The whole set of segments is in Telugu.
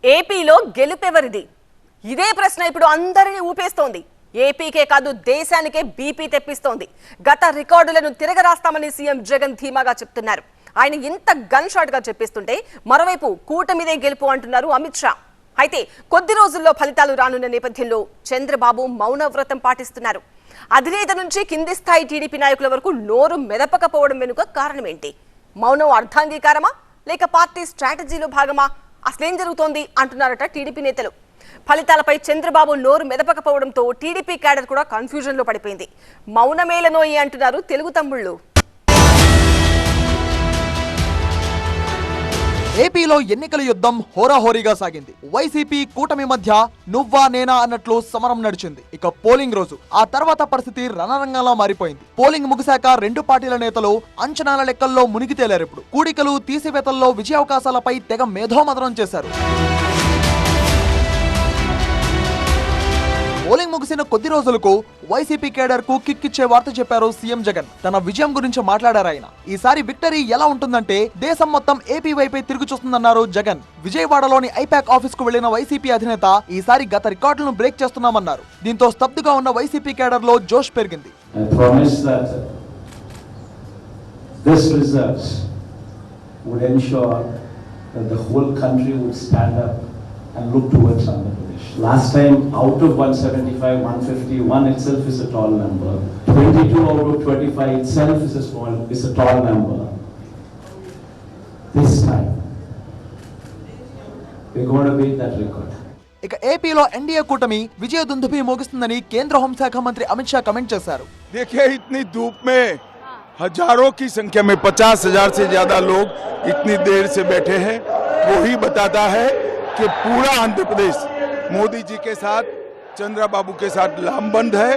ఏపీలో గెలుపెవరిది? ఇదే ప్రశ్న ఇప్పుడు అందరినీ ఊపేస్తోంది. ఏపీకే కాదు దేశానికే బీపీ తెప్పిస్తోంది. గత రికార్డులను తిరగరాస్తామని సీఎం జగన్ ధీమాగా చెప్తున్నారు. ఆయన ఇంత గన్ షాట్ గా చెప్పిస్తుంటే మరోవైపు కూటమిదే గెలుపు అంటున్నారు అమిత్ షా. అయితే కొద్ది రోజుల్లో ఫలితాలు రానున్న నేపథ్యంలో చంద్రబాబు మౌనవ్రతం పాటిస్తున్నారు. అధినేత నుంచి కింది స్థాయి టీడీపీ నాయకుల వరకు నోరు మెదపకపోవడం వెనుక కారణం ఏంటి? మౌనం అర్థాంగీకారమా లేక పార్టీ స్ట్రాటజీలో భాగమా? అసలేం జరుగుతోంది అంటున్నారట టీడీపీ నేతలు. ఫలితాలపై చంద్రబాబు నోరు మెదపకపోవడంతో టీడీపీ క్యాడర్ కూడా కన్ఫ్యూజన్ లో పడిపోయింది. మౌనమేలనోయి అంటున్నారు తెలుగు తమ్ముళ్ళు. ఏపీలో ఎన్నికల యుద్ధం హోరాహోరీగా సాగింది. వైసీపీ కూటమి మధ్య నువ్వా నేనా అన్నట్లు సమరం నడిచింది. ఇక పోలింగ్ రోజు ఆ తర్వాత పరిస్థితి రణరంగంలా మారిపోయింది. పోలింగ్ ముగిశాక రెండు పార్టీల నేతలు అంచనాల లెక్కల్లో మునిగి తేలారు. ఇప్పుడు కూడికలు తీసివేతల్లో విజయావకాశాలపై తెగ మేధోమథనం చేశారు. పోలింగ్ ముగిసిన కొద్ది రోజులకు వైసీపీ కేడర్ కు కిక్ ఇచ్చే వార్త చెప్పారు సీఎం జగన్. తన విజయం గురించి మాట్లాడారు ఆయన. ఈసారి విక్టరీ ఎలా ఉంటుందంటే దేశం మొత్తం ఏపీ వైపే తిరిగి చూస్తుందన్నారు జగన్. విజయవాడలోని ఐపాక్ ఆఫీస్ కు వెళ్లిన వైసీపీ అధినేత ఈసారి గత రికార్డులను బ్రేక్ చేస్తున్నామన్నారు. దీంతో స్తబ్దుగా ఉన్న వైసీపీ కేడర్ లో జోష్ పెరిగింది. and look towards Andhra Pradesh. Last time, out of 175, 150, one itself is a tall number. 22 out of 25 itself is a tall number. This time, we're going to beat that record. ఇక ఏపీలో ఎన్డీఏ కూటమి విజయ దుందుభి మోగిస్తుందని కేంద్ర హోంశాఖ మంత్రి అమిత్ షా కమెంట్ చేశారు. देखिए इतनी धूप में हजारों की संख्या में 50,000 से ज्यादा लोग इतनी देर से बैठे हैं. वही बताता है कि पूरा आंध्र प्रदेश मोदी जी के साथ, चंद्रबाबू के साथ लामबंद है.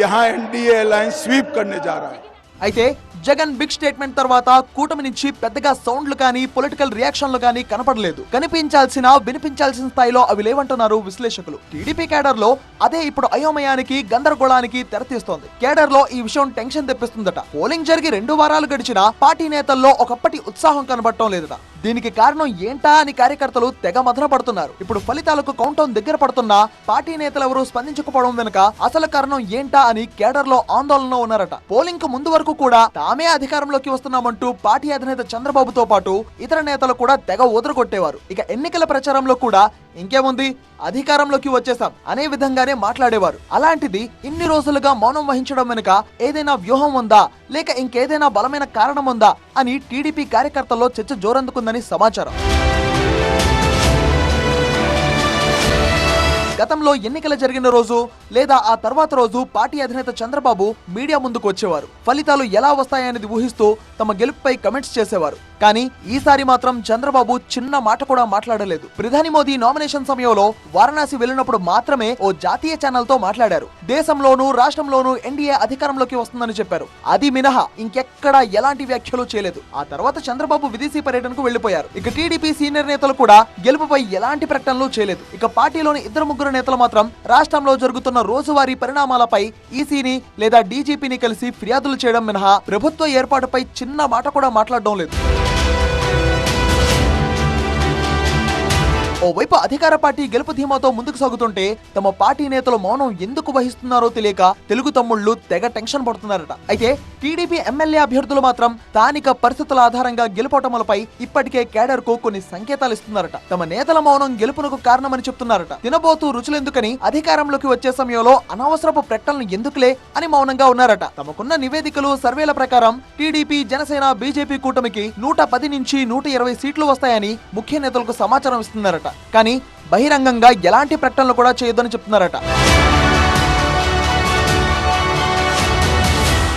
यहाँ एनडीए अलायंस स्वीप करने जा रहा है. అయితే జగన్ బిగ్ స్టేట్మెంట్ తర్వాత కూటమి నుంచి పెద్దగా సౌండ్లు కానీ పొలిటికల్ రియాక్షన్లు కానీ కనపడలేదు. కనిపించాల్సిన వినిపించాల్సిన స్థాయిలో అవి లేవంటున్నారు విశ్లేషకులు. టీడీపీ కేడర్ లో అదే ఇప్పుడు అయోమయానికి గందరగోళానికి తెరతీస్తోంది. కేడర్ లో ఈ విషయం టెన్షన్ తెప్పిస్తుందట. పోలింగ్ జరిగి 2 వారాలు గడిచినా పార్టీ నేతల్లో ఒకప్పటి ఉత్సాహం కనబడటం లేదట. దీనికి కారణం ఏంటా అని కార్యకర్తలు తెగ మదన పడుతున్నారు. ఇప్పుడు ఫలితాలకు కౌంటౌన్ దగ్గర పడుతున్నా పార్టీ నేతలు ఎవరూ స్పందించకపోవడం వెనుక అసలు కారణం ఏంటా అని కేడర్ లో ఆందోళనలో ఉన్నారట. పోలింగ్ కు ముందు వరకు కూడా తామే అధికారంలోకి వస్తున్నామంటూ పార్టీ అధినేత చంద్రబాబుతో పాటు ఇతర నేతలు కూడా తెగ ఒదరగొట్టేవారు. ఇక ఎన్నికల ప్రచారంలో కూడా ఇంకేముంది అధికారంలోకి వచ్చేసాం అనే విధంగానే మాట్లాడేవారు. అలాంటిది ఇన్ని రోజులుగా మౌనం వహించడం వెనుక ఏదైనా వ్యూహం ఉందా లేక ఇంకేదైనా బలమైన కారణం ఉందా అని టీడీపీ కార్యకర్తల్లో చర్చ జోరందుకుందని సమాచారం. గతంలో ఎన్నికలు జరిగిన రోజు లేదా ఆ తర్వాత రోజు పార్టీ అధినేత చంద్రబాబు మీడియా ముందుకు వచ్చేవారు. ఫలితాలు ఎలా వస్తాయనేది ఊహిస్తూ తమ గెలుపుపై కమెంట్స్ చేసేవారు. కానీ ఈసారి మాత్రం చంద్రబాబు చిన్న మాట కూడా మాట్లాడలేదు. ప్రధాని మోదీ నామినేషన్ సమయంలో వారణాసి వెళ్లినప్పుడు మాత్రమే ఓ జాతీయ ఛానల్ తో మాట్లాడారు. దేశంలోనూ రాష్ట్రంలోనూ ఎన్డీఏ అధికారంలోకి వస్తుందని చెప్పారు. అది మినహా ఇంకెక్కడా ఎలాంటి వ్యాఖ్యలు చేయలేదు. ఆ తర్వాత చంద్రబాబు విదేశీ పర్యటనకు వెళ్లిపోయారు. ఇక టీడీపీ సీనియర్ నేతలు కూడా గెలుపుపై ఎలాంటి ప్రకటనలు చేయలేదు. ఇక పార్టీలోని 2-3 నేతలు మాత్రం రాష్ట్రంలో జరుగుతున్న రోజువారీ పరిణామాలపై ఈసీని లేదా డీజీపీని కలిసి ఫిర్యాదులు చేయడం మినహా ప్రభుత్వ ఏర్పాటుపై చిన్న మాట కూడా మాట్లాడడం లేదు. ఓవైపు అధికార పార్టీ గెలుపు ధీమాతో ముందుకు సాగుతుంటే తమ పార్టీ నేతలు మౌనం ఎందుకు వహిస్తున్నారో తెలియక తెలుగు తమ్ముళ్లు తెగ టెన్షన్ పడుతున్నారట. అయితే టీడీపీ ఎమ్మెల్యే అభ్యర్థులు మాత్రం స్థానిక పరిస్థితుల ఆధారంగా గెలుపోటములపై ఇప్పటికే కేడర్ కు కొన్ని సంకేతాలు ఇస్తున్నారట. తమ నేతల మౌనం గెలుపునకు కారణమని చెప్తున్నారట. తినబోతూ రుచులెందుకని అధికారంలోకి వచ్చే సమయంలో అనవసరపు ప్రకటనలు ఎందుకులే అని మౌనంగా ఉన్నారట. తమకున్న నివేదికలు సర్వేల ప్రకారం టీడీపీ జనసేన బీజేపీ కూటమికి 110 నుంచి 120 సీట్లు వస్తాయని ముఖ్య నేతలకు సమాచారం ఇస్తున్నారట. కానీ బహిరంగంగా ఎలాంటి ప్రకటనలు కూడా చేయొద్దని చెప్తున్నారట.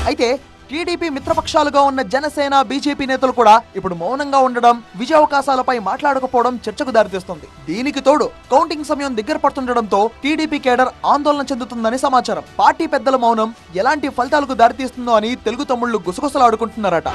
అయితే టీడీపీ మిత్రపక్షాలుగా ఉన్న జనసేన బీజేపీ నేతలు కూడా ఇప్పుడు మౌనంగా ఉండడం, విజయావకాశాలపై మాట్లాడకపోవడం చర్చకు దారితీస్తుంది. దీనికి తోడు కౌంటింగ్ సమయం దగ్గర పడుతుండటంతో టీడీపీ కేడర్ ఆందోళన చెందుతుందని సమాచారం. పార్టీ పెద్దల మౌనం ఎలాంటి ఫలితాలకు దారితీస్తుందో అని తెలుగు తమ్ముళ్లు గుసగుసలాడుకుంటున్నారట.